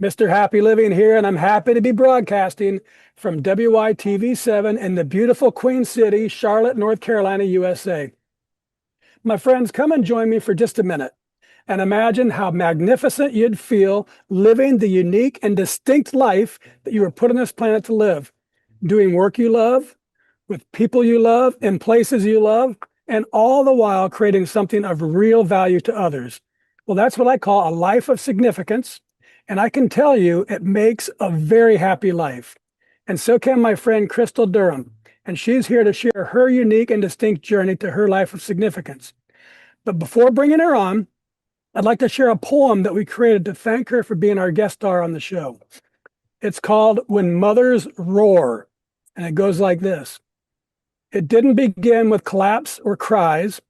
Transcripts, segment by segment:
Mr. Happy Living here, and I'm happy to be broadcasting from WYTV7 in the beautiful Queen City, Charlotte, North Carolina, USA. My friends, come and join me for just a minute and imagine how magnificent you'd feel living the unique and distinct life that you were put on this planet to live, doing work you love, with people you love, in places you love, and all the while creating something of real value to others. Well, that's what I call a life of significance. And I can tell you it makes a very happy life. And so can my friend Crystal Durham. And she's here to share her unique and distinct journey to her life of significance. But before bringing her on, I'd like to share a poem that we created to thank her for being our guest star on the show. It's called When Mothers Roar. And it goes like this. It didn't begin with collapse or cries,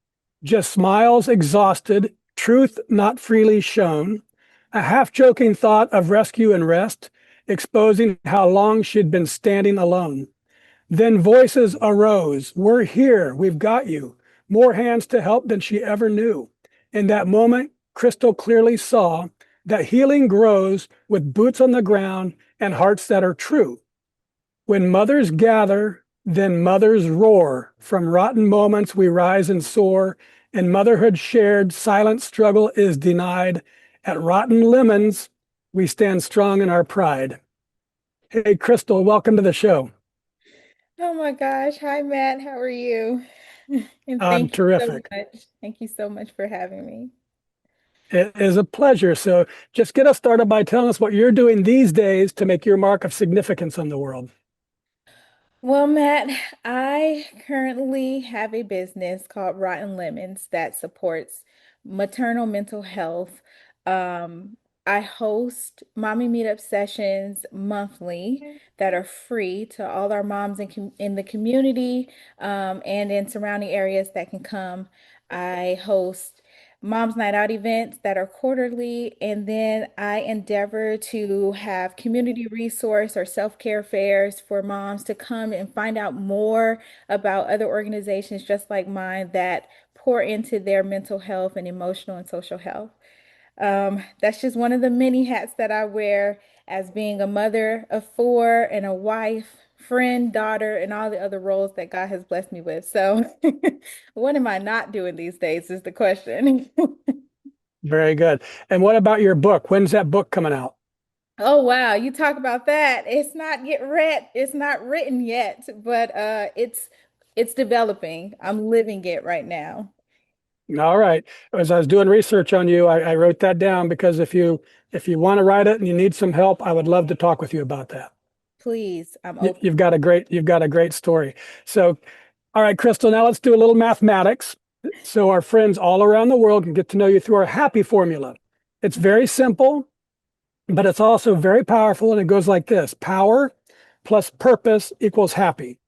just smiles exhausted, truth not freely shown, a half-joking thought of rescue and rest, exposing how long she'd been standing alone. Then voices arose. We're here. We've got you. More hands to help than she ever knew. In that moment, Crystal clearly saw that healing grows with boots on the ground and hearts that are true. When mothers gather, then mothers roar. From rotten moments we rise and soar. In motherhood shared, silent struggle is denied. At rotten lemons, we stand strong in our pride. Hey, Crystal, welcome to the show. Oh my gosh. Hi, Matt. How are you? And I'm thank you so terrific. much. Thank you so much for having me. It is a pleasure. So just get us started by telling us what you're doing these days to make your mark of significance on the world. Well, Matt, I currently have a business called Rotten Lemons that supports maternal mental health. Um, I host mommy meetup sessions monthly that are free to all our moms in the community and in surrounding areas that can come. I host Mom's Night Out events that are quarterly, and then I endeavor to have community resource or self-care fairs for moms to come and find out more about other organizations just like mine that pour into their mental health and emotional and social health. That's just one of the many hats that I wear as being a mother of four and a wife, friend, daughter, and all the other roles that God has blessed me with. So, what am I not doing these days is the question. Very good. And what about your book? When's that book coming out? Oh wow, you talk about that. It's not written yet, but it's developing. I'm living it right now. All right. As I was doing research on you, I wrote that down because if you want to write it and you need some help, I would love to talk with you about that. Please, I'm You, open. you've got a great story. So, all right, Crystal, now let's do a little mathematics so our friends all around the world can get to know you through our happy formula. It's very simple, but it's also very powerful, and it goes like this: power plus purpose equals happy.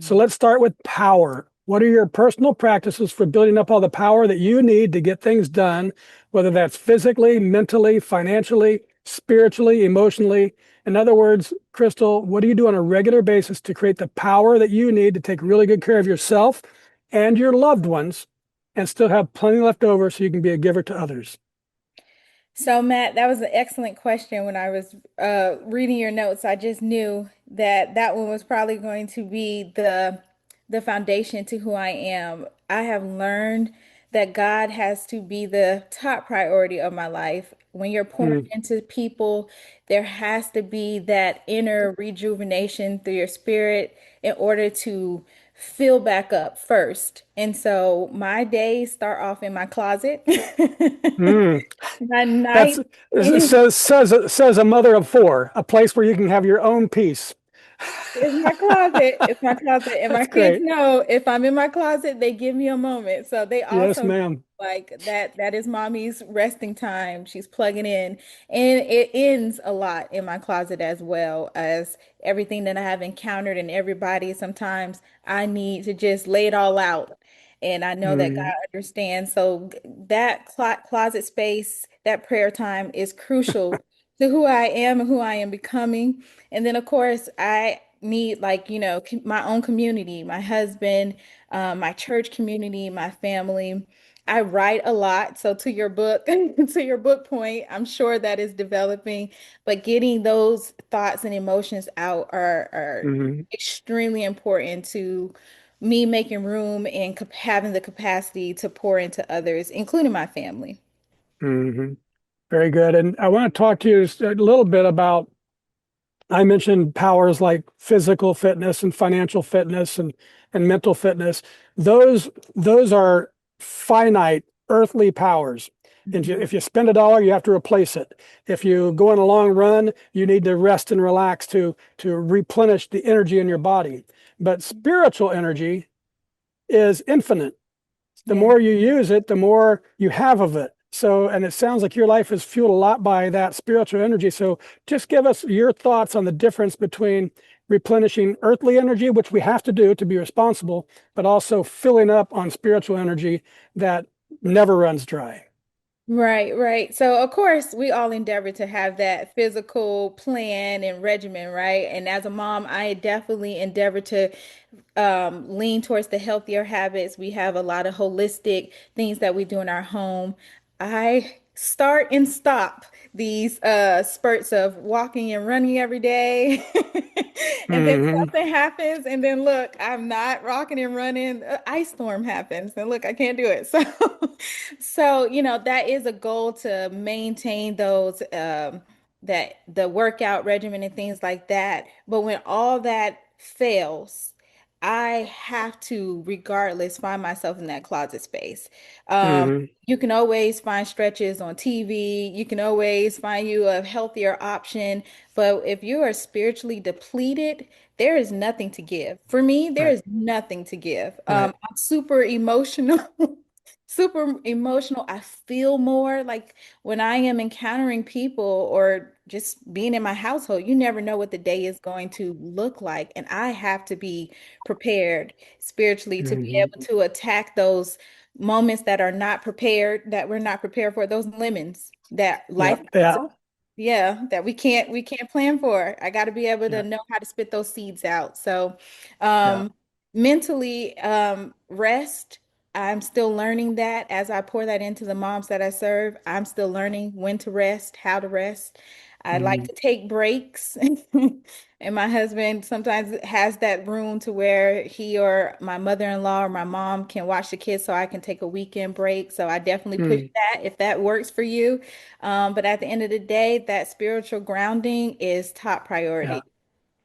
So Mm. let's start with power. What are your personal practices for building up all the power that you need to get things done, whether that's physically, mentally, financially, spiritually, emotionally? In other words, Crystal, what do you do on a regular basis to create the power that you need to take really good care of yourself and your loved ones and still have plenty left over so you can be a giver to others? So, Matt, that was an excellent question. When I was reading your notes, I just knew that that one was probably going to be the foundation to who I am. I have learned that God has to be the top priority of my life. When you're pouring Mm, into people, there has to be that inner rejuvenation through your spirit in order to fill back up first. And so my days start off in my closet. mm. My That's night says a mother of four, a place where you can have your own peace. is my closet. It's my closet. And my That's kids great. know if I'm in my closet, they give me a moment. So they Yes, also know, ma'am. like that is mommy's resting time. She's plugging in. And it ends a lot in my closet as well as everything that I have encountered and everybody. Sometimes I need to just lay it all out. And I know that God Mm. understands. So that closet space, that prayer time is crucial to who I am and who I am becoming. And then, of course, I need like, my own community, my husband, my church community, my family. I write a lot. So to your book, to your book point, I'm sure that is developing, but getting those thoughts and emotions out are Hmm. extremely important to me making room and having the capacity to pour into others, including my family. Hmm. Very good. And I want to talk to you just a little bit about, I mentioned powers like physical fitness and financial fitness and mental fitness. Those are finite earthly powers. And Mhm. if you spend a dollar, you have to replace it. If you go on a long run, you need to rest and relax to replenish the energy in your body. But spiritual energy is infinite. The Yeah. more you use it, the more you have of it. So, and it sounds like your life is fueled a lot by that spiritual energy. So, just give us your thoughts on the difference between replenishing earthly energy, which we have to do to be responsible, but also filling up on spiritual energy that never runs dry. Right, right. So, of course, we all endeavor to have that physical plan and regimen, right? And as a mom, I definitely endeavor to lean towards the healthier habits. We have a lot of holistic things that we do in our home. I start and stop these spurts of walking and running every day. And then Hmm. something happens, and then look, I'm not rocking and running. Ice storm happens, and look, I can't do it. So, that is a goal to maintain those that the workout regimen and things like that. But when all that fails, I have to, regardless, find myself in that closet space. Hmm. You can always find stretches on TV. You can always find you a healthier option. But if you are spiritually depleted, there is nothing to give. For me, there Right. is nothing to give. Right. I'm super emotional. Super emotional. I feel more like when I am encountering people or just being in my household, you never know what the day is going to look like. And I have to be prepared spiritually to be able Hmm. to attack those moments that are not prepared, that we're not prepared for, those lemons that Yeah. life, Yeah. yeah, that we can't plan for. I got to be able to Yeah. know how to spit those seeds out. So, Yeah. mentally, rest. I'm still learning that as I pour that into the moms that I serve. I'm still learning when to rest, how to rest. I like Hmm. to take breaks. And my husband sometimes has that room to where he or my mother-in-law or my mom can watch the kids so I can take a weekend break. So I definitely push Hmm. that if that works for you. But at the end of the day, that spiritual grounding is top Yeah. priority.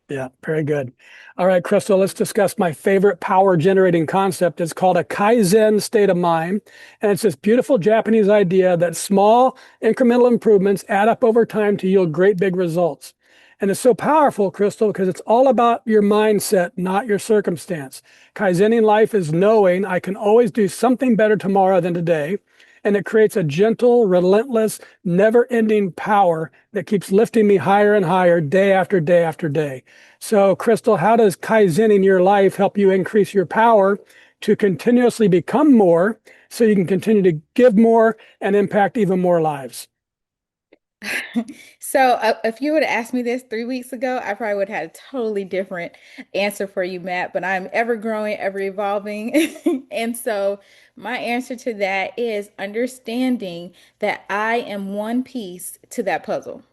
Yeah, very good. All right, Crystal, let's discuss my favorite power generating concept. It's called a Kaizen state of mind. And it's this beautiful Japanese idea that small incremental improvements add up over time to yield great big results. And it's so powerful, Crystal, because it's all about your mindset, not your circumstance. Kaizening life is knowing I can always do something better tomorrow than today. And it creates a gentle, relentless, never ending power that keeps lifting me higher and higher day after day after day. So, Crystal, how does Kaizening your life help you increase your power to continuously become more so you can continue to give more and impact even more lives? So, if you would have asked me this 3 weeks ago, I probably would have had a totally different answer for you, Matt. But I'm ever growing, ever evolving. And so, my answer to that is understanding that I am one piece to that puzzle.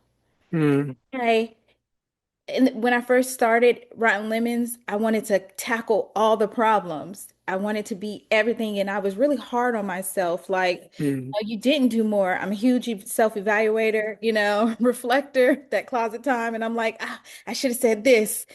Mm, Okay. And when I first started Rotten Lemons, I wanted to tackle all the problems. I wanted to be everything, and I was really hard on myself. Like, mm, oh, you didn't do more. I'm a huge self-evaluator, reflector, that closet time, and I'm like, I should have said this.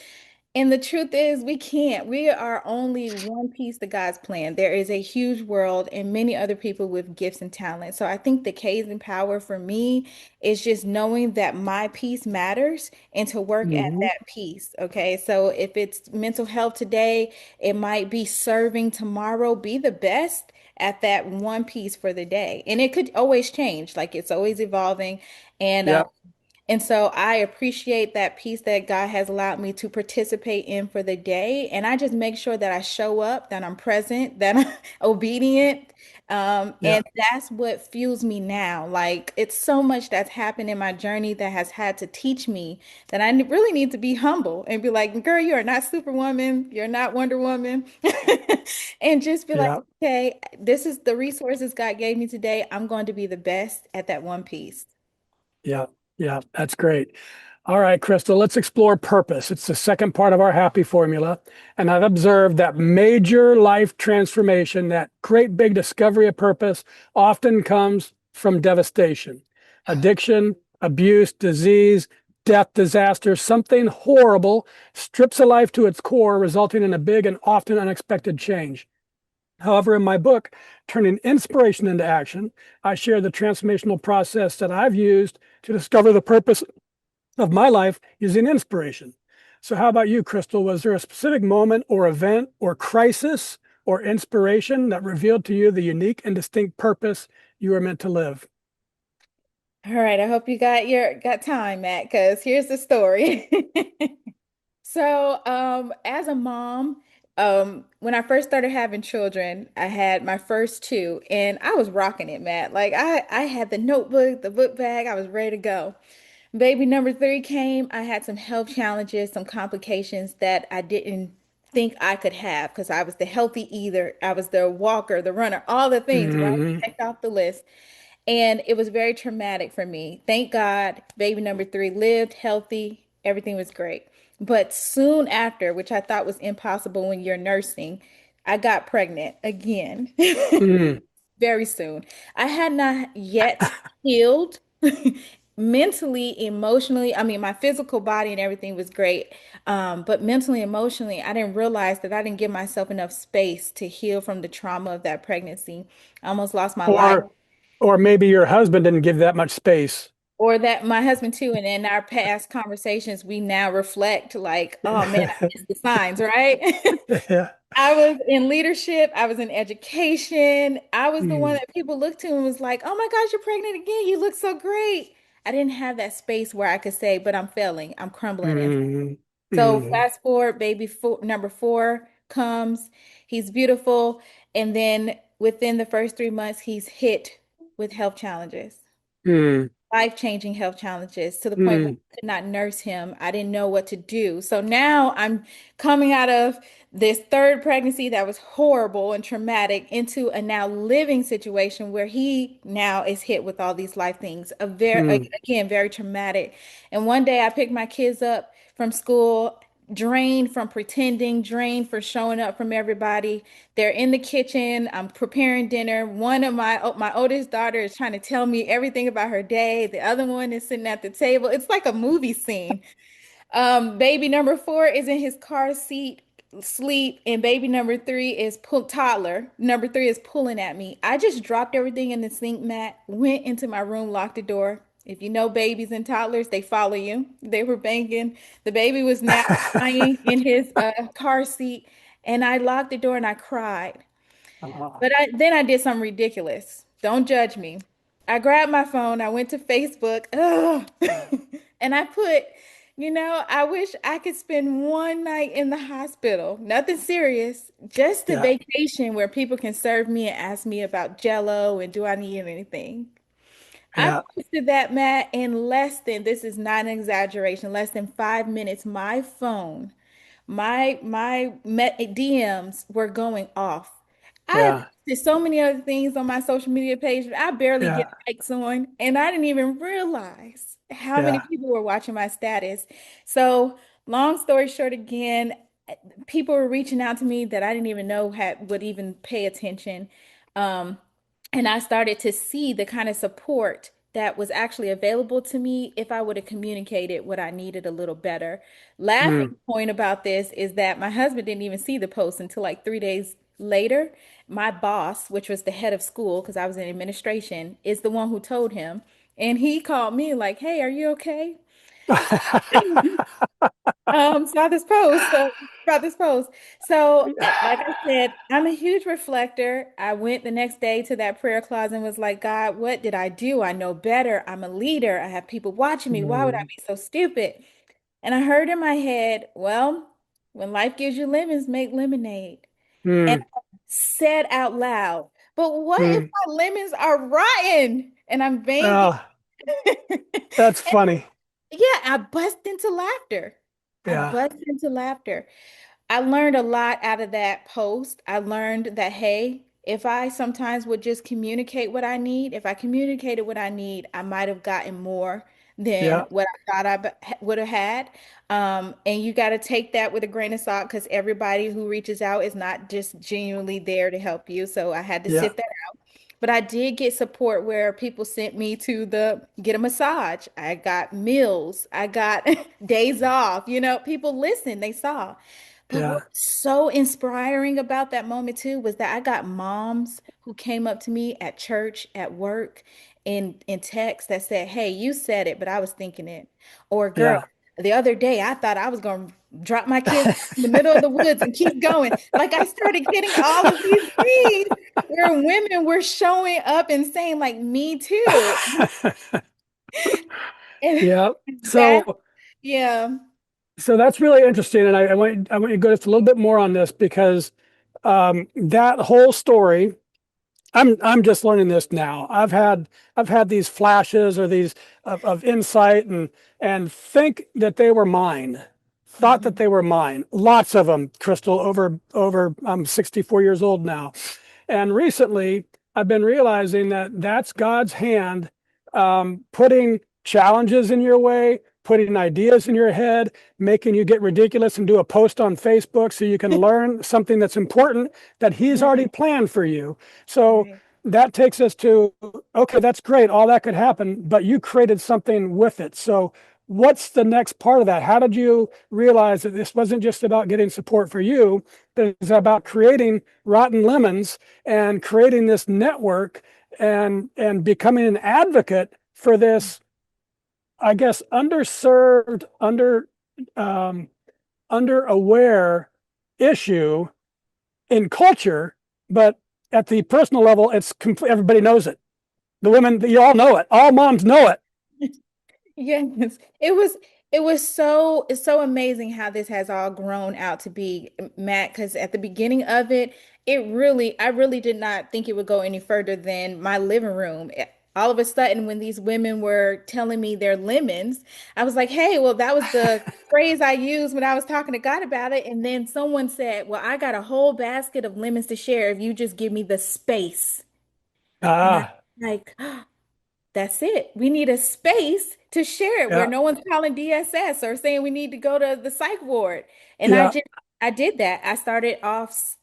And the truth is, we can't. We are only one piece to God's plan. There is a huge world and many other people with gifts and talents. So I think the keys and power for me is just knowing that my piece matters and to work at mhm. that piece. Okay. So if it's mental health today, it might be serving tomorrow. Be the best at that one piece for the day. And it could always change, like it's always evolving. And Yeah. and so I appreciate that piece that God has allowed me to participate in for the day. And I just make sure that I show up, that I'm present, that I'm obedient, Yeah. And that's what fuels me now. Like it's so much that's happened in my journey that has had to teach me that really need to be humble and be like, girl, you are not Superwoman, you're not Wonder Woman. And just be like, Yeah. okay, this is the resources God gave me today. I'm going to be the best at that one piece. Yeah. Yeah. That's great. All right, Crystal, let's explore purpose. It's the second part of our happy formula. And I've observed that major life transformation, that great big discovery of purpose, often comes from devastation, addiction, abuse, disease, death, disaster. Something horrible strips a life to its core, resulting in a big and often unexpected change. However, in my book, Turning Inspiration into Action, I share the transformational process that I've used to discover the purpose of my life using inspiration. So, how about you, Crystal? Was there a specific moment or event or crisis or inspiration that revealed to you the unique and distinct purpose you were meant to live? All right, I hope you got time, Matt, because here's the story. So, as a mom, when I first started having children, I had my first two, and I was rocking it, Matt. Like I had the notebook, the book bag, I was ready to go. Baby number three came. I had some health challenges, some complications that I didn't think I could have because I was the healthy either. I was the walker, the runner, all the things, right? Hmm. Checked off the list. And it was very traumatic for me. Thank God, baby number three lived healthy. Everything was great. But soon after, which I thought was impossible when you're nursing, I got pregnant again. Mm. Very soon. I had not yet healed mentally, emotionally. I mean, my physical body and everything was great. But mentally, emotionally, I didn't realize that I didn't give myself enough space to heal from the trauma of that pregnancy. I almost lost my life. Or, or maybe your husband didn't give that much space. Or that my husband too, and in our past conversations, we now reflect like, oh man, I missed the signs, right? Yeah. I was in leadership, I was in education. I was the one Mm. that people looked to and was like, oh my gosh, you're pregnant again. You look so great. I didn't have that space where I could say, but I'm failing, I'm crumbling. And Mm. so Mm. fast forward, number four comes. He's beautiful. And then within the first 3 months, he's hit with health challenges, Mm. life-changing health challenges to the point where Mm. I could not nurse him. I didn't know what to do. So now I'm coming out of this third pregnancy that was horrible and traumatic into a now living situation where he now is hit with all these life things. A very Mm. again very traumatic. And one day I picked my kids up from school, drained from pretending, drained for showing up from everybody. They're in the kitchen. I'm preparing dinner. One of my oldest daughter is trying to tell me everything about her day. The other one is sitting at the table. It's like a movie scene. Baby number four is in his car seat, sleep, and baby number three is toddler. Number three is pulling at me. I just dropped everything in the sink mat, went into my room, locked the door. If you know babies and toddlers, they follow you. They were banging. The baby was now lying in his car seat, and I locked the door and I cried. Ah, But then I did something ridiculous. Don't judge me. I grabbed my phone, I went to Facebook, and I put, I wish I could spend one night in the hospital. Nothing serious, just a yeah. vacation where people can serve me and ask me about Jello and do I need anything. I Yeah. posted that, Matt, in this is not an exaggeration, less than 5 minutes, my phone DMs were going off. I have Yeah. posted so many other things on my social media page that I barely get Yeah. likes on, and I didn't even realize how many Yeah. people were watching my status. So, long story short, again, people were reaching out to me that I didn't even know would even pay attention. Um, and I started to see the kind of support that was actually available to me if I would have communicated what I needed a little better. Laughing Mm. point about this is that my husband didn't even see the post until like 3 days later. My boss, which was the head of school, because I was in administration, is the one who told him. And he called me like, hey, are you okay? Saw this post. So about this post. So, like I said, I'm a huge reflector. I went the next day to that prayer closet and was like, God, what did I do? I know better. I'm a leader. I have people watching me. Why would I Mm. be so stupid? And I heard in my head, well, when life gives you lemons, make lemonade. And Mm. I said out loud, But what if Mm. my lemons are rotten and I'm begging? Oh, that's funny. Yeah, I bust into laughter. I Yeah. bust into laughter. I learned a lot out of that post. I learned that, hey, if I sometimes would just communicate what I need, if I communicated what I need, I might have gotten more than Yeah. what I thought would have had. And you got to take that with a grain of salt because everybody who reaches out is not just genuinely there to help you. So I had to Yeah. sit that. But I did get support where people sent me to the get a massage. I got meals. I got days off. People listened, they saw. But what Yeah. was so inspiring about that moment too was that I got moms who came up to me at church, at work, in text that said, "Hey, you said it, but I was thinking it." Or, "Girl, Yeah. the other day I thought I was going to drop my kids in the middle of the woods and keep going." Like I started getting all of these things where women were showing up and saying like me too. And Yeah. that, So yeah. so that's really interesting, and I want you to go just a little bit more on this because that whole story. I'm just learning this now. I've had these flashes or these of insight and think that they were mine. Thought that Mhm. they were mine. Lots of them, Crystal, over I'm 64 years old now. And recently I've been realizing that that's God's hand putting challenges in your way, putting ideas in your head, making you get ridiculous and do a post on Facebook so you can learn something that's important that He's Right, already planned for you. So right. that takes us to, okay, that's great. All that could happen, but you created something with it. So what's the next part of that? How did you realize that this wasn't just about getting support for you, but it's about creating rotten lemons and creating this network and becoming an advocate for this, I guess, underserved, um, underaware issue in culture, but at the personal level, everybody knows it. The women, you all know it. All moms know it. Yes, it was so it's so amazing how this has all grown out to be, Matt, because at the beginning of it, I really did not think it would go any further than my living room. All of a sudden, when these women were telling me their lemons, I was like, hey, well, that was the phrase I used when I was talking to God about it. And then someone said, well, I got a whole basket of lemons to share if you just give me the space. And I'm Ah, like, that's it. We need a space to share it where yeah, no one's calling DSS or saying we need to go to the psych ward. And yeah, I did that. I started off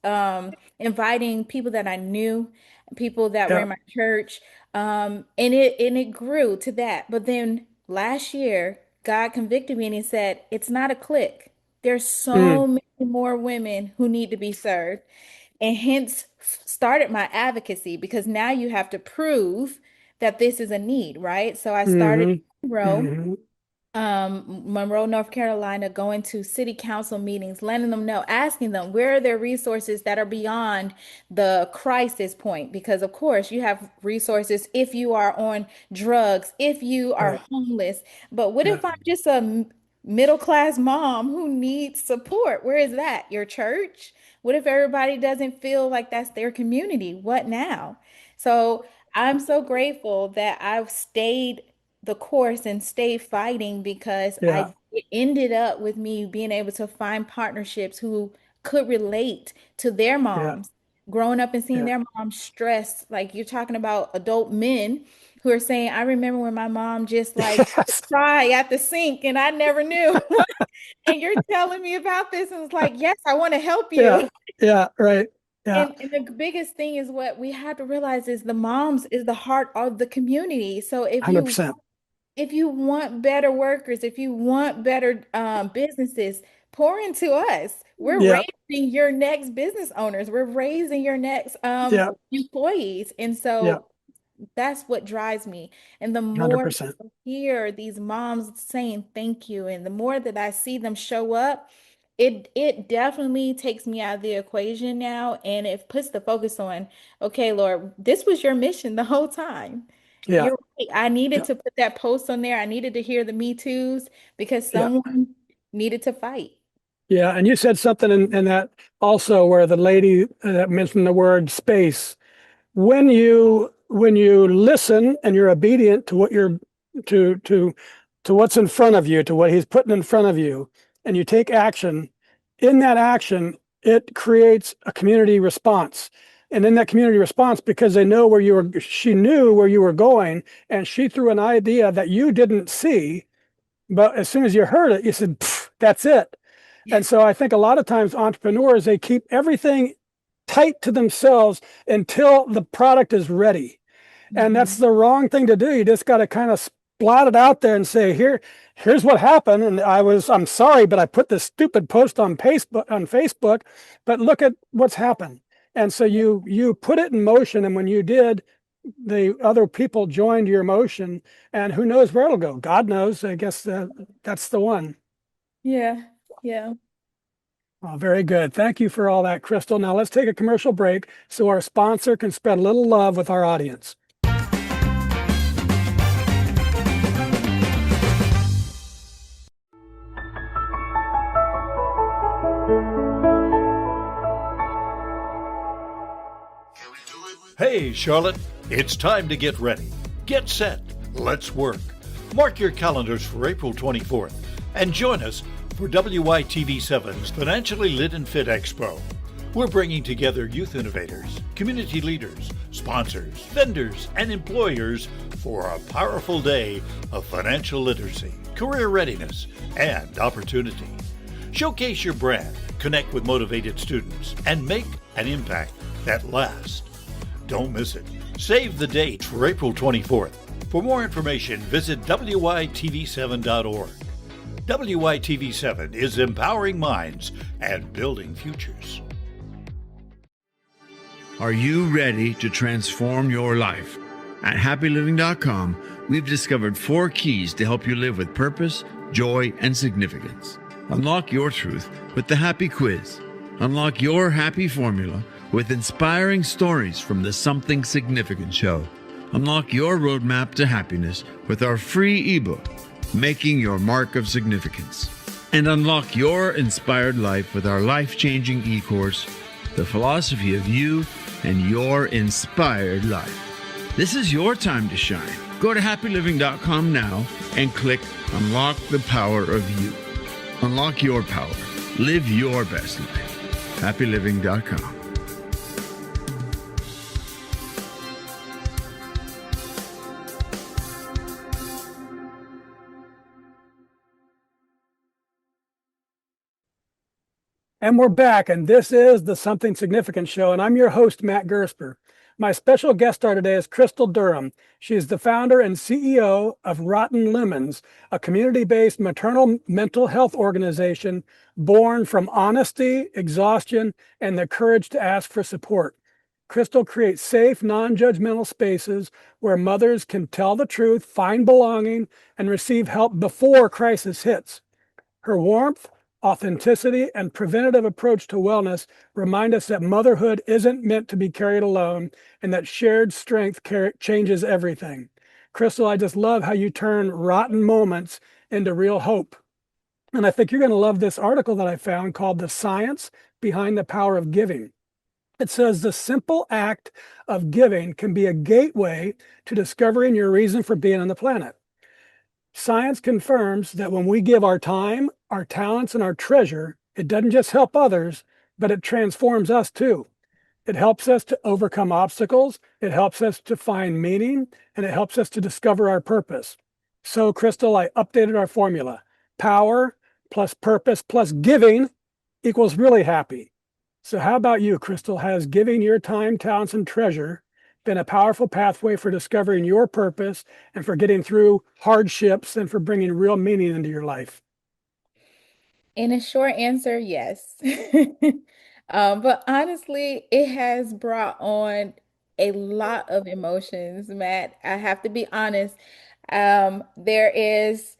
inviting people that I knew, people that were yeah. in my church, and it grew to that. But then last year, God convicted me and He said, "It's not a clique. There's Mm, so many more women who need to be served." And hence started my advocacy because now you have to prove that this is a need, right? So I started mm-hmm, in Monroe, mm-hmm. Monroe, North Carolina, going to city council meetings, letting them know, asking them where are there resources that are beyond the crisis point. Because of course you have resources if you are on drugs, if you are Right. homeless. But what Yeah, if I'm just a middle class mom who needs support? Where is that? Your church? What if everybody doesn't feel like that's their community? What now? So I'm so grateful that I've stayed the course and stayed fighting because yeah, it ended up with me being able to find partnerships who could relate to their yeah, moms, growing up and seeing yeah. their moms stressed. Like you're talking about adult men who are saying, I remember when my mom just like Yes. cry at the sink and I never knew. And you're telling me about this, and it's like, yes, I want to help Yeah, you. yeah, right. Yeah, And the biggest thing is what we have to realize is the moms is the heart of the community. So 100%. if you want better workers, if you want better businesses, pour into us. We're Yeah, raising your next business owners. We're raising your next yeah, employees. And yeah, so that's what drives me. And the more that 100%. I hear these moms saying thank you, and the more that I see them show up, it definitely takes me out of the equation now, and it puts the focus on, okay, Lord, this was your mission the whole time. Yeah, You're right. I needed yeah, to put that post on there. I needed to hear the Me Too's because yeah, someone needed to fight. yeah. And you said something in that also where the lady that mentioned the word space. when you listen and you're obedient to what you're to to to what's in front of you, to what he's putting in front of you, and you take action, in that action, it creates a community response. And in that community response, because they know where you were, she knew where you were going, and she threw an idea that you didn't see, but as soon as you heard it, you said, that's it. And so I think a lot of times entrepreneurs, they keep everything tight to themselves until the product is ready. And that's Mhm. the wrong thing to do. You just got to kind of splat it out there and say, here's what happened. And I'm sorry, but I put this stupid post on Facebook, but look at what's happened. And so Yeah. you put it in motion. And when you did, the other people joined your motion, and who knows where it'll go. God knows. I guess that's the one. Yeah. Yeah. Oh, very good. Thank you for all that, Crystal. Now let's take a commercial break so our sponsor can spread a little love with our audience. Hey, Charlotte, it's time to get ready. Get set. Let's work. Mark your calendars for April 24th and join us for WITV7's Financially Lit and Fit Expo. We're bringing together youth innovators, community leaders, sponsors, vendors, and employers for a powerful day of financial literacy, career readiness, and opportunity. Showcase your brand, connect with motivated students, and make an impact that lasts. Don't miss it. Save the date for April 24th. For more information, visit WITV7.org. WITV7 is empowering minds and building futures. Are you ready to transform your life? At happyliving.com, we've discovered 4 keys to help you live with purpose, joy, and significance. Unlock your truth with the Happy Quiz. Unlock your happy formula with inspiring stories from the Something Significant Show. Unlock your roadmap to happiness with our free ebook, Making Your Mark of Significance. And unlock your inspired life with our life-changing e-course, The Philosophy of You and Your Inspired Life. This is your time to shine. Go to happyliving.com now and click Unlock the Power of You. Unlock your power. Live your best life. happyliving.com. And we're back, and this is the Something Significant Show, and I'm your host, Matt Gersper. My special guest star today is Crystal Durham. She is the founder and CEO of Rotten Lemons, a community-based maternal mental health organization born from honesty, exhaustion, and the courage to ask for support. Crystal creates safe, non-judgmental spaces where mothers can tell the truth, find belonging, and receive help before crisis hits. Her warmth, authenticity, and preventative approach to wellness remind us that motherhood isn't meant to be carried alone, and that shared strength changes everything. Crystal, I just love how you turn rotten moments into real hope. And I think you're going to love this article that I found called The Science Behind the Power of Giving. It says the simple act of giving can be a gateway to discovering your reason for being on the planet. Science confirms that when we give our time, our talents, and our treasure, it doesn't just help others, but it transforms us too. It helps us to overcome obstacles, it helps us to find meaning, and it helps us to discover our purpose. So, Crystal, I updated our formula. Power plus purpose plus giving equals really happy. So how about you, Crystal? Has giving your time, talents, and treasure been a powerful pathway for discovering your purpose and for getting through hardships and for bringing real meaning into your life? In a short answer, yes. But honestly, it has brought on a lot of emotions, Matt. I have to be honest. There is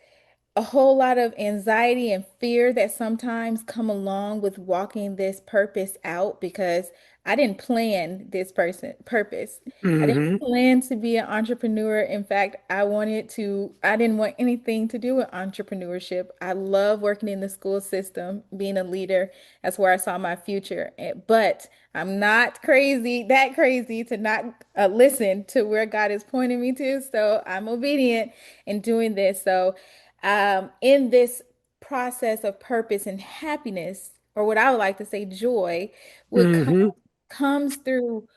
a whole lot of anxiety and fear that sometimes come along with walking this purpose out because I didn't plan this purpose. I didn't Hmm. plan to be an entrepreneur. In fact, I didn't want anything to do with entrepreneurship. I love working in the school system, being a leader. That's where I saw my future. But I'm not that crazy to not listen to where God is pointing me to. So I'm obedient in doing this. So, in this process of purpose and happiness, or what I would like to say, joy, what Hmm. comes through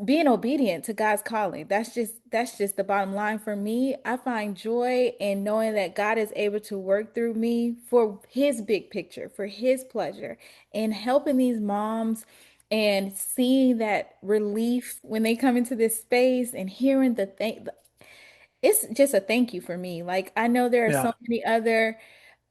being obedient to God's calling. That's just the bottom line for me. I find joy in knowing that God is able to work through me for his big picture, for his pleasure, and helping these moms and seeing that relief when they come into this space and hearing the thing. It's just a thank you for me. Like, I know there are so Yeah. many other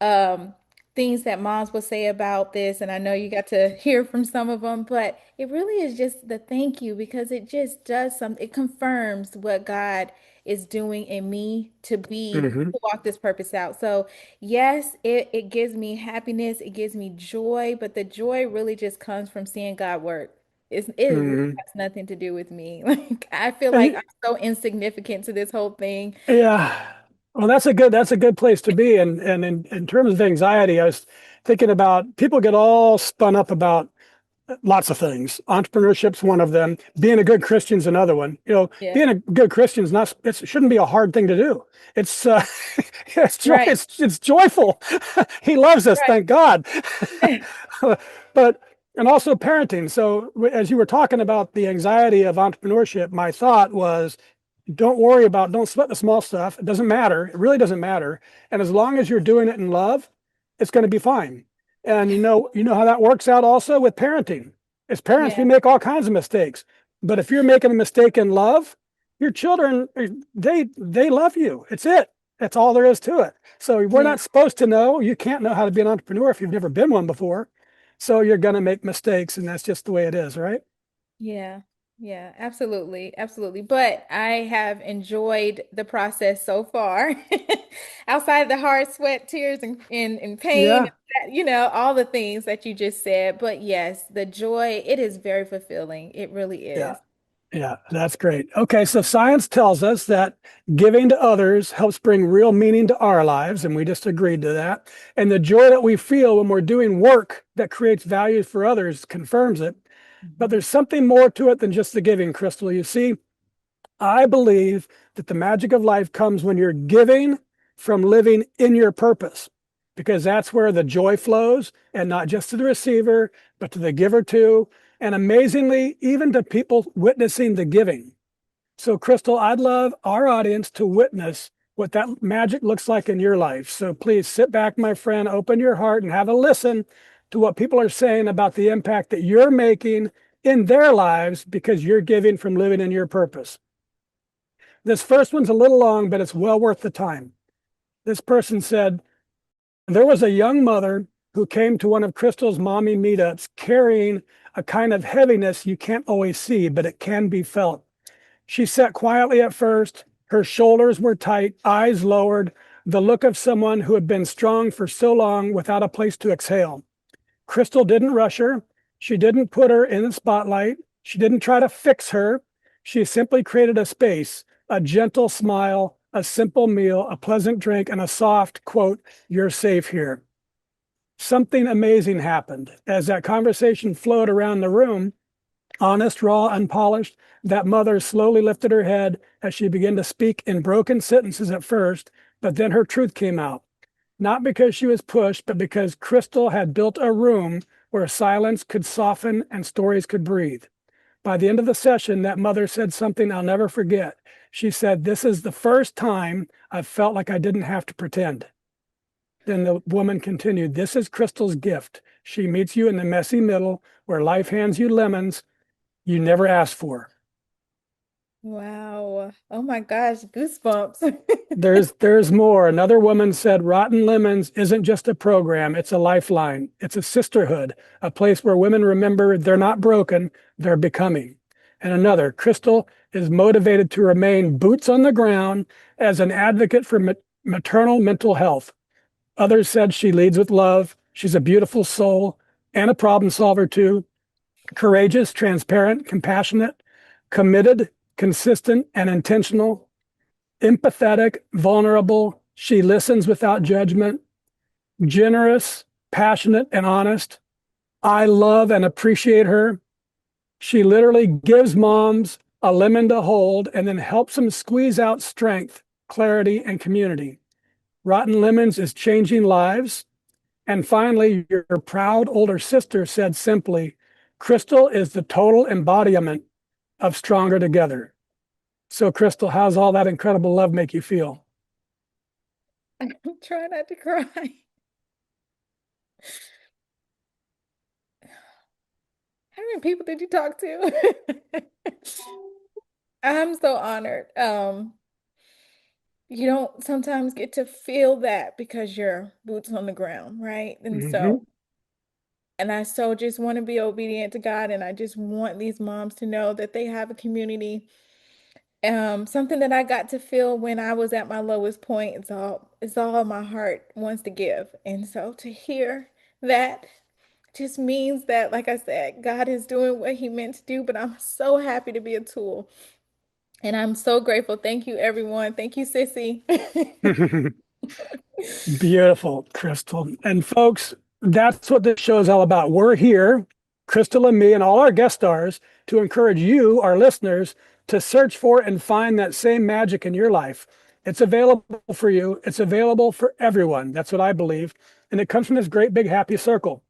um things that moms will say about this, and I know you got to hear from some of them, but it really is just the thank you, because it just does something. It confirms what God is doing in me Hmm. to walk this purpose out. So yes, it gives me happiness, it gives me joy, but the joy really just comes from seeing God work. It really Hmm. has nothing to do with me. Like, I feel like I'm so insignificant to this whole thing. Yeah. Well, that's a good place to be. And in terms of anxiety, I was thinking about people get all spun up about lots of things. Entrepreneurship's one of them. Being a good Christian's another one. Yeah. Being a good Christian is not, it shouldn't be a hard thing to do. It's it's joy, Right. it's joyful. He loves us, thank God. Right. But and also parenting. So as you were talking about the anxiety of entrepreneurship, my thought was don't sweat the small stuff. It doesn't matter. It really doesn't matter. And as long as you're doing it in love, it's going to be fine. And you know how that works out also with parenting. As parents, we Yeah. make all kinds of mistakes. But if you're making a mistake in love, your children, they love you. It's it. That's all there is to it. So we're Yeah. not supposed to know. You can't know how to be an entrepreneur if you've never been one before. So you're going to make mistakes, and that's just the way it is, right? Yeah. Yeah. Absolutely. Absolutely. But I have enjoyed the process so far. Outside of the hard sweat, tears, and pain, Yeah. all the things that you just said. But yes, the joy, it is very fulfilling. It really Yeah. is. Yeah, that's great. Okay, so science tells us that giving to others helps bring real meaning to our lives, and we just agreed to that. And the joy that we feel when we're doing work that creates value for others confirms it. But Mhm. there's something more to it than just the giving, Crystal. You see, I believe that the magic of life comes when you're giving from living in your purpose, because that's where the joy flows, and not just to the receiver, but to the giver too. And amazingly, even to people witnessing the giving. So, Crystal, I'd love our audience to witness what that magic looks like in your life. So please sit back, my friend, open your heart and have a listen to what people are saying about the impact that you're making in their lives because you're giving from living in your purpose. This first one's a little long, but it's well worth the time. This person said, there was a young mother who came to one of Crystal's mommy meetups carrying a kind of heaviness you can't always see, but it can be felt. She sat quietly at first. Her shoulders were tight, eyes lowered, the look of someone who had been strong for so long without a place to exhale. Crystal didn't rush her. She didn't put her in the spotlight. She didn't try to fix her. She simply created a space, a gentle smile, a simple meal, a pleasant drink, and a soft quote, "You're safe here." Something amazing happened. As that conversation flowed around the room, honest, raw, unpolished, that mother slowly lifted her head as she began to speak in broken sentences at first, but then her truth came out. Not because she was pushed, but because Crystal had built a room where silence could soften and stories could breathe. By the end of the session, that mother said something I'll never forget. She said, "This is the first time I've felt like I didn't have to pretend." Then the woman continued, "This is Crystal's gift. She meets you in the messy middle where life hands you lemons you never asked for." Wow. Oh my gosh, goosebumps. There's more. Another woman said, "Rotten Lemons isn't just a program, it's a lifeline. It's a sisterhood, a place where women remember they're not broken, they're becoming." And another, "Crystal is motivated to remain boots on the ground as an advocate for maternal mental health." Others said she leads with love. She's a beautiful soul and a problem solver too. courageous, transparent, compassionate, committed, consistent, and intentional, empathetic, vulnerable. She listens without judgment, generous, passionate, and honest. I love and appreciate her. She literally gives moms a lemon to hold and then helps them squeeze out strength, clarity, and community. Rotten Lemons is changing lives. And finally, your proud older sister said simply, Crystal is the total embodiment of stronger together. So, Crystal, how's all that incredible love make you feel? I'm trying not to cry. How many people did you talk to? I'm so honored. You don't sometimes get to feel that because you're boots on the ground, right? Mm-hmm. And I so just want to be obedient to God, and I just want these moms to know that they have a community. Something that I got to feel when I was at my lowest point. It's all my heart wants to give. And so to hear that just means that, like I said, God is doing what he meant to do, but I'm so happy to be a tool. And I'm so grateful. Thank you, everyone. Thank you, Sissy. Beautiful, Crystal. And folks, that's what this show is all about. We're here, Crystal and me, and all our guest stars, to encourage you, our listeners, to search for and find that same magic in your life. It's available for you, it's available for everyone. That's what I believe. And it comes from this great big happy circle.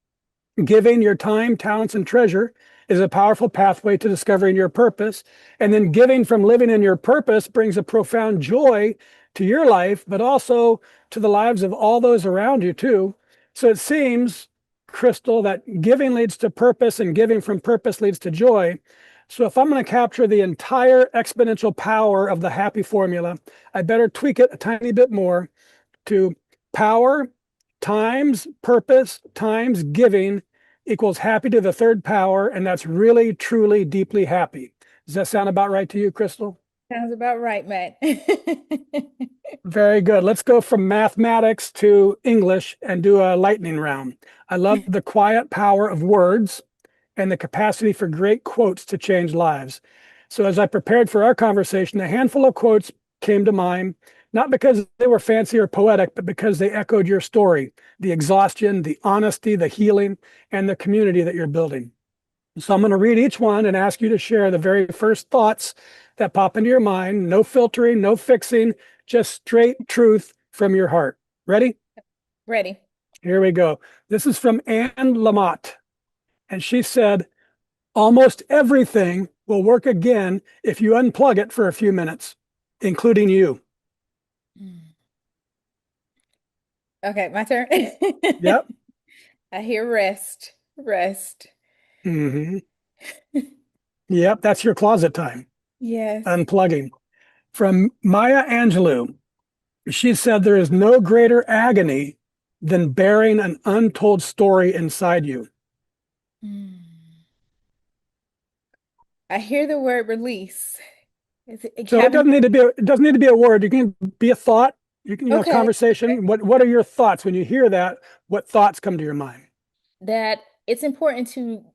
Giving your time, talents, and treasure is a powerful pathway to discovering your purpose. And then giving from living in your purpose brings a profound joy to your life, but also to the lives of all those around you, too. So it seems, Crystal, that giving leads to purpose and giving from purpose leads to joy. So if I'm going to capture the entire exponential power of the happy formula, I better tweak it a tiny bit more to power times purpose times giving equals happy to the third power, and that's really, truly, deeply happy. Does that sound about right to you, Crystal? Sounds about right, Matt. Very good. Let's go from mathematics to English and do a lightning round. I love the quiet power of words and the capacity for great quotes to change lives. So, as I prepared for our conversation, a handful of quotes came to mind, not because they were fancy or poetic, but because they echoed your story, the exhaustion, the honesty, the healing, and the community that you're building. So, I'm going to read each one and ask you to share the very first thoughts that pop into your mind. No filtering, no fixing, just straight truth from your heart. Ready? Ready. Here we go. This is from Anne Lamott. And she said, almost everything will work again if you unplug it for a few minutes, including you. Okay, my turn. Yep. I hear rest. Rest. Mm-hmm. Yep. That's your closet time. Yes. Unplugging. From Maya Angelou, she said, there is no greater agony than bearing an untold story inside you. I hear the word release. So it Having doesn't need to be a word. You can be a thought. You can, okay. conversation. What are your thoughts when you hear that? What thoughts come to your mind? That it's important to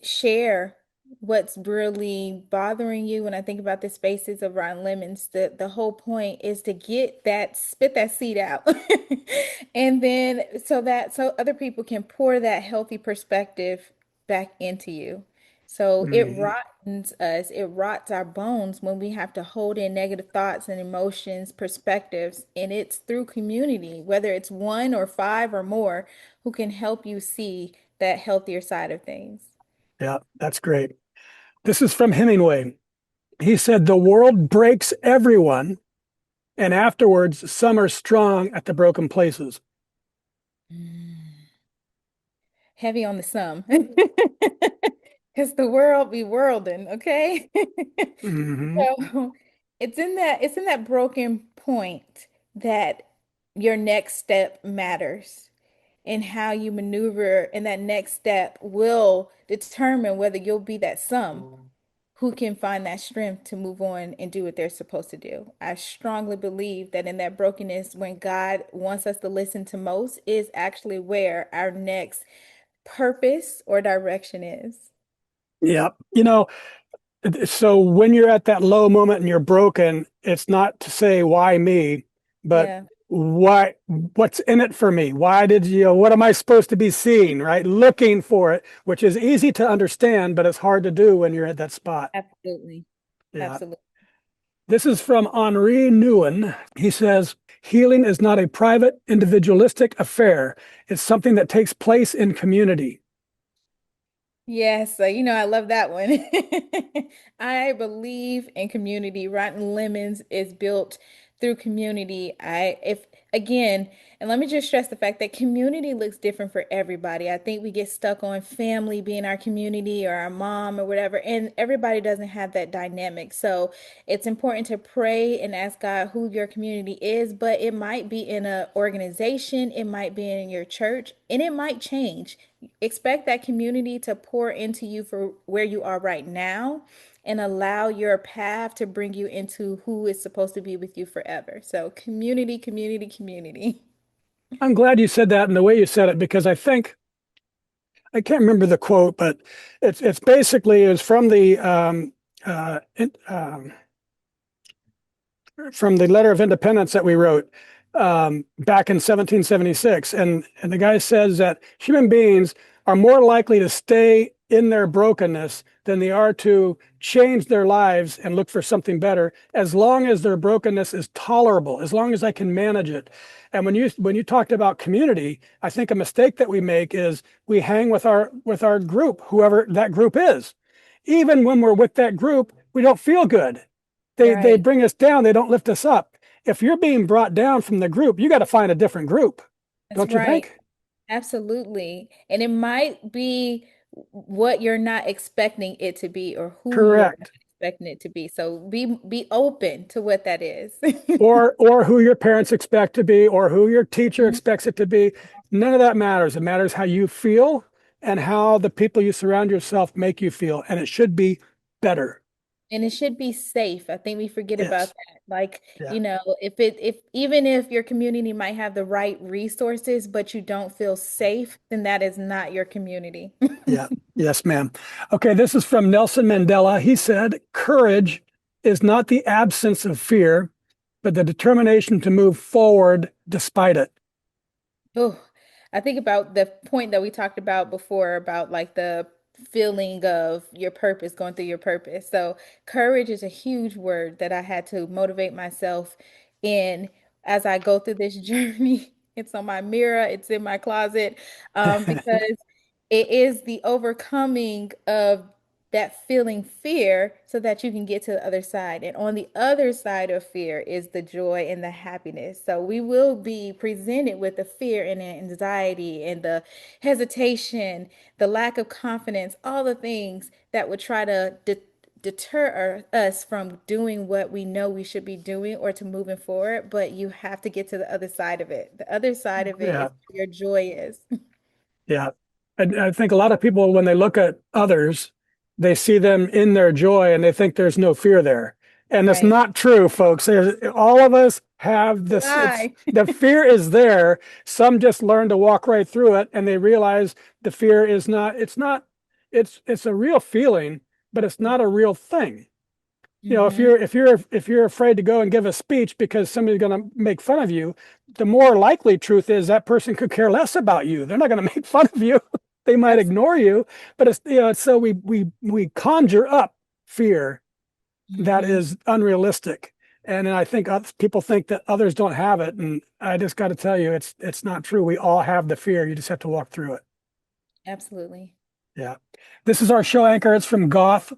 share what's really bothering you. When I think about the spaces of rotten lemons, the whole point is to spit that seed out. And then so other people can pour that healthy perspective back into you. So it Mhm. rottens us, it rots our bones when we have to hold in negative thoughts and emotions, perspectives, and it's through community, whether it's one or five or more, who can help you see that healthier side of things. Yeah, that's great. This is from Hemingway. He said, the world breaks everyone, and afterwards, some are strong at the broken places. Heavy on the sum. Because the world be worlding, okay? Hmm. So it's in that broken point that your next step matters, and how you maneuver in that next step will determine whether you'll be that sum who can find that strength to move on and do what they're supposed to do. I strongly believe that in that brokenness, when God wants us to listen to most, is actually where our next purpose or direction is. Yeah. So when you're at that low moment and you're broken, it's not to say why me, but Yeah, what's in it for me? Why did what am I supposed to be seeing, right? Looking for it, which is easy to understand, but it's hard to do when you're at that spot. absolutely. Yeah. Absolutely. This is from Henri Nouwen. He says, healing is not a private, individualistic affair. It's something that takes place in community. Yes, I love that one. I believe in community. Rotten Lemons is built through community. If again, and let me just stress the fact that community looks different for everybody. I think we get stuck on family being our community or our mom or whatever, and everybody doesn't have that dynamic. So it's important to pray and ask God who your community is, but it might be in an organization, it might be in your church, and it might change. Expect that community to pour into you for where you are right now and allow your path to bring you into who is supposed to be with you forever. So, community, community, community. I'm glad you said that and the way you said it, because I can't remember the quote, but it's basically is uh, in, um, from the Letter of Independence that we wrote back in 1776, and the guy says that human beings are more likely to stay in their brokenness than they are to change their lives and look for something better, as long as their brokenness is tolerable, as long as I can manage it. And when you talked about community, I think a mistake that we make is we hang with our group, whoever that group is. Even when we're with that group, we don't feel good. They Right. bring us down, they don't lift us up. If you're being brought down from the group, you got to find a different group, That's don't you right. think? Absolutely. And it might be what you're not expecting it to be or who you are not Correct. expecting it to be. So be open to what that is. Or who your parents expect to be, or who your teacher Mhm. expects it to be. None of that matters. It matters how you feel and how the people you surround yourself make you feel, and it should be better. And it should be safe. I think we forget about Yes. that. Like, Yeah. if even if your community might have the right resources, but you don't feel safe, then that is not your community. Yeah. Yes, ma'am. Okay, this is from Nelson Mandela. He said, courage is not the absence of fear, but the determination to move forward despite it. Oh, I think about the point that we talked about before about like the feeling of your purpose, going through your purpose. So, courage is a huge word that I had to motivate myself in as I go through this journey. It's on my mirror, it's in my closet, because it is the overcoming of that feeling fear so that you can get to the other side. And on the other side of fear is the joy and the happiness. So we will be presented with the fear and the anxiety and the hesitation, the lack of confidence, all the things that would try to deter us from doing what we know we should be doing or to moving forward. But you have to get to the other side of it. The other side of it Yeah. is where your joy is. Yeah. And I think a lot of people, when they look at others, they see them in their joy and they think there's no fear there. And it's Right. not true, folks. All of us have this. It's Lie. the fear is there. Some just learn to walk right through it and they realize the fear is not, it's a real feeling, but it's not a real thing. If Mm-hmm. you're afraid to go and give a speech because somebody's going to make fun of you, the more likely truth is that person could care less about you. They're not going to make fun of you. They might Absolutely. ignore you, but it's so we conjure up fear that Mm-hmm. is unrealistic. And I think people think that others don't have it, and I just got to tell you, it's not true. We all have the fear. You just have to walk through it. Absolutely. Yeah. This is our show anchor. It's from Goth.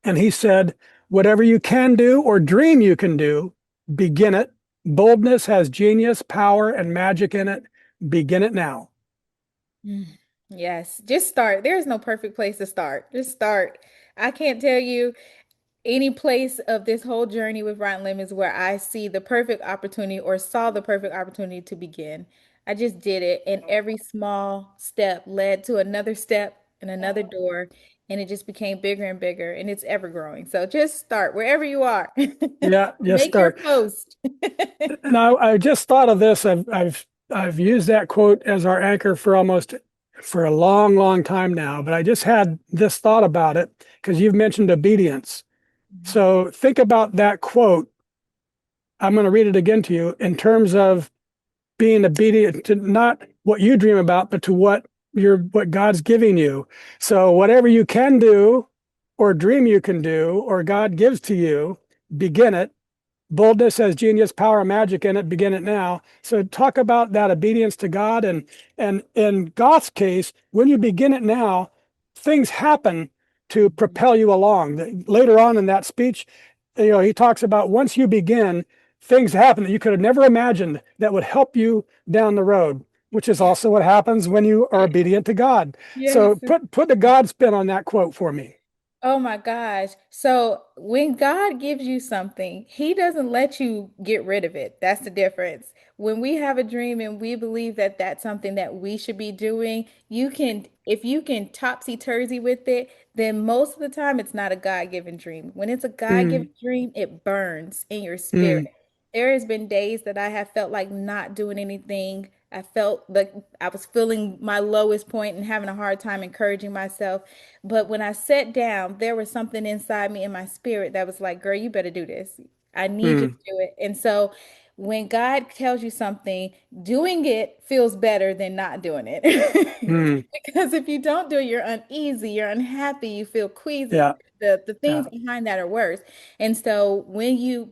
And he said, whatever you can do or dream you can do, begin it. Boldness has genius, power, and magic in it. Begin it now. Mm. Yes, just start. There's no perfect place to start. Just start. I can't tell you any place of this whole journey with Rotten Lemons where I see the perfect opportunity or saw the perfect opportunity to begin. I just did it, and every small step led to another step and another door, and it just became bigger and bigger, and it's ever growing. So just start wherever you are. Yeah, just Make your start. post. And I just thought of this. I've used that quote as our anchor for almost for a long, long time now, but I just had this thought about it because you've mentioned obedience. Mhm. So think about that quote. I'm going to read it again to you in terms of being obedient to not what you dream about, but to what God's giving you. So whatever you can do or dream you can do or God gives to you, begin it. Boldness has genius, power, magic in it. Begin it now. So talk about that obedience to God, and in Goth's case, when you begin it now, things happen to propel you along. Later on in that speech, he talks about once you begin, things happen that you could have never imagined that would help you down the road, which is also what happens when you are obedient to God. So Yes. put the God spin on that quote for me. Oh my gosh. So when God gives you something, He doesn't let you get rid of it. That's the difference. When we have a dream and we believe that that's something that we should be doing, if you can topsy-turvy with it, then most of the time it's not a God-given dream. When it's a God-given Mm, dream, it burns in your spirit. mm, There has been days that I have felt like not doing anything. I felt like I was feeling my lowest point and having a hard time encouraging myself. But when I sat down, there was something inside me in my spirit that was like, girl, you better do this. I need you to mm, do it. And so when God tells you something, doing it feels better than not doing it. mm. Because if you don't do it, you're uneasy, you're unhappy, you feel queasy. Yeah, The things yeah, behind that are worse. And so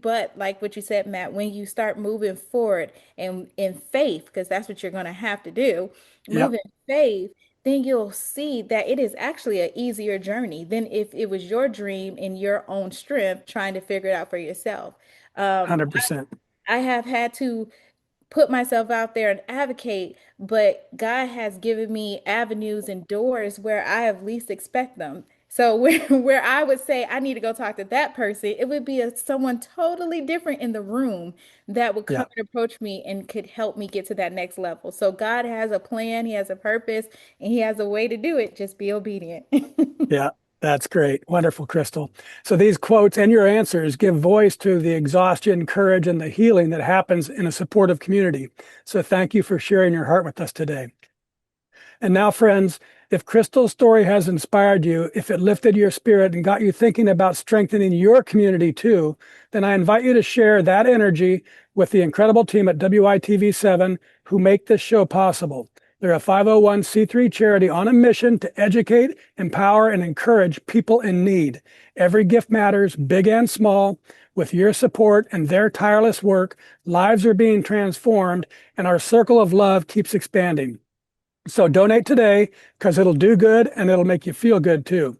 but like what you said, Matt, when you start moving forward and in faith, because that's what you're going to have to do, yeah, move in faith, then you'll see that it is actually an easier journey than if it was your dream in your own strength trying to figure it out for yourself. Um, 100%. I have had to put myself out there and advocate, but God has given me avenues and doors where I have least expect them. So where I would say I need to go talk to that person, it would be someone totally different in the room that would come Yeah. and approach me and could help me get to that next level. So God has a plan, He has a purpose, and He has a way to do it. Just be obedient. Yeah, that's great. Wonderful, Crystal. So these quotes and your answers give voice to the exhaustion, courage, and the healing that happens in a supportive community. So thank you for sharing your heart with us today. And now, friends, if Crystal's story has inspired you, if it lifted your spirit and got you thinking about strengthening your community too, then I invite you to share that energy with the incredible team at WITV7 who make this show possible. They're a 501c3 charity on a mission to educate, empower, and encourage people in need. Every gift matters, big and small. With your support and their tireless work, lives are being transformed, and our circle of love keeps expanding. So donate today because it'll do good and it'll make you feel good too.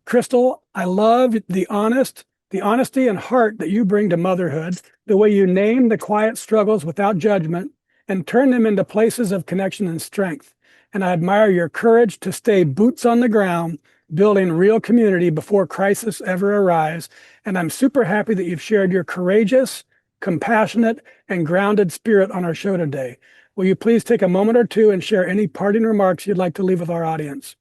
Crystal, I love the honesty and heart that you bring to motherhood, the way you name the quiet struggles without judgment and turn them into places of connection and strength. And I admire your courage to stay boots on the ground, building real community before crisis ever arrives. And I'm super happy that you've shared your courageous, compassionate, and grounded spirit on our show today. Will you please take a moment or two and share any parting remarks you'd like to leave with our audience?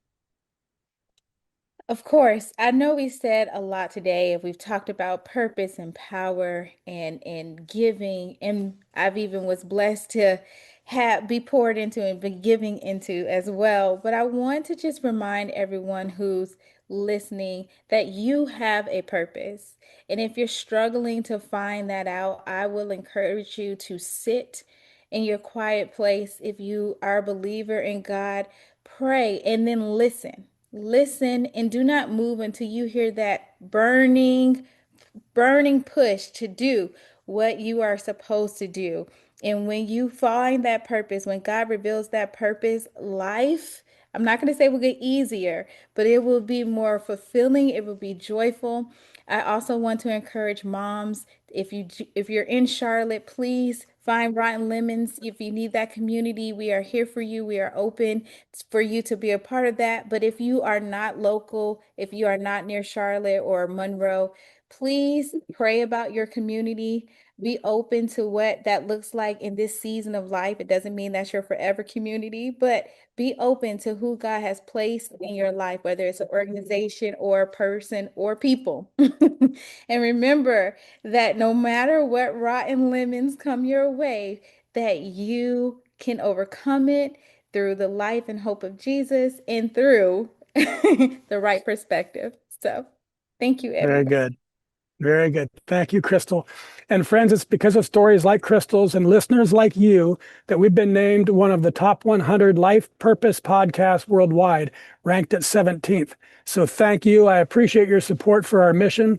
Of course, I know we said a lot today. We've talked about purpose and power and giving, and I've even was blessed to have be poured into and be giving into as well. But I want to just remind everyone who's listening that you have a purpose. And if you're struggling to find that out, I will encourage you to sit in your quiet place. If you are a believer in God, pray and then listen. Listen and do not move until you hear that burning push to do what you are supposed to do. And when you find that purpose, when God reveals that purpose, life, I'm not going to say will get easier, but it will be more fulfilling, it will be joyful. I also want to encourage moms, if you're in Charlotte, please find Rotten Lemons. If you need that community, we are here for you. We are open for you to be a part of that. But if you are not local, if you are not near Charlotte or Monroe, please pray about your community. Be open to what that looks like in this season of life. It doesn't mean that's your forever community, but be open to who God has placed in your life, whether it's an organization or a person or people. And remember that no matter what rotten lemons come your way, that you can overcome it, through the life and hope of Jesus and through the right perspective. So thank you, Very everybody. good. Very good. Thank you, Crystal. And friends, it's because of stories like Crystal's and listeners like you that we've been named one of the top 100 life purpose podcasts worldwide, ranked at 17th. So thank you. I appreciate your support for our mission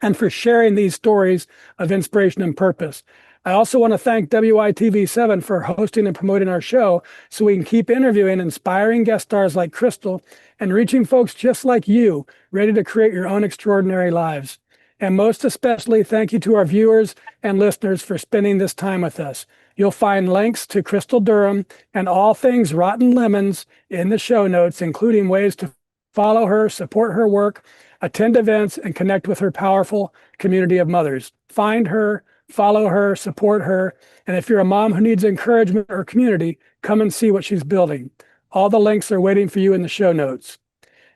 and for sharing these stories of inspiration and purpose. I also want to thank WITV7 for hosting and promoting our show so we can keep interviewing inspiring guest stars like Crystal and reaching folks just like you, ready to create your own extraordinary lives. And most especially, thank you to our viewers and listeners for spending this time with us. You'll find links to Crystal Durham and all things Rotten Lemons in the show notes, including ways to follow her, support her work, attend events, and connect with her powerful community of mothers. Find her, follow her, support her, and if you're a mom who needs encouragement or community, come and see what she's building. All the links are waiting for you in the show notes.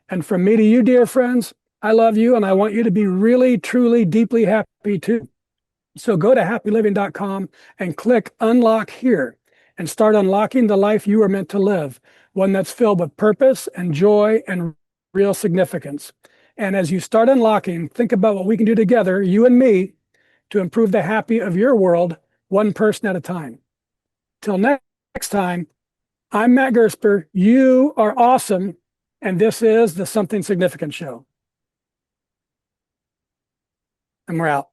And from me to you, dear friends, I love you, and I want you to be really, truly, deeply happy too. So go to happyliving.com and click Unlock Here and start unlocking the life you are meant to live, one that's filled with purpose and joy and real significance. And as you start unlocking, think about what we can do together, you and me, to improve the happy of your world, one person at a time. Till next time, I'm Matt Gersper. You are awesome, and this is the Something Significant Show. And we're out.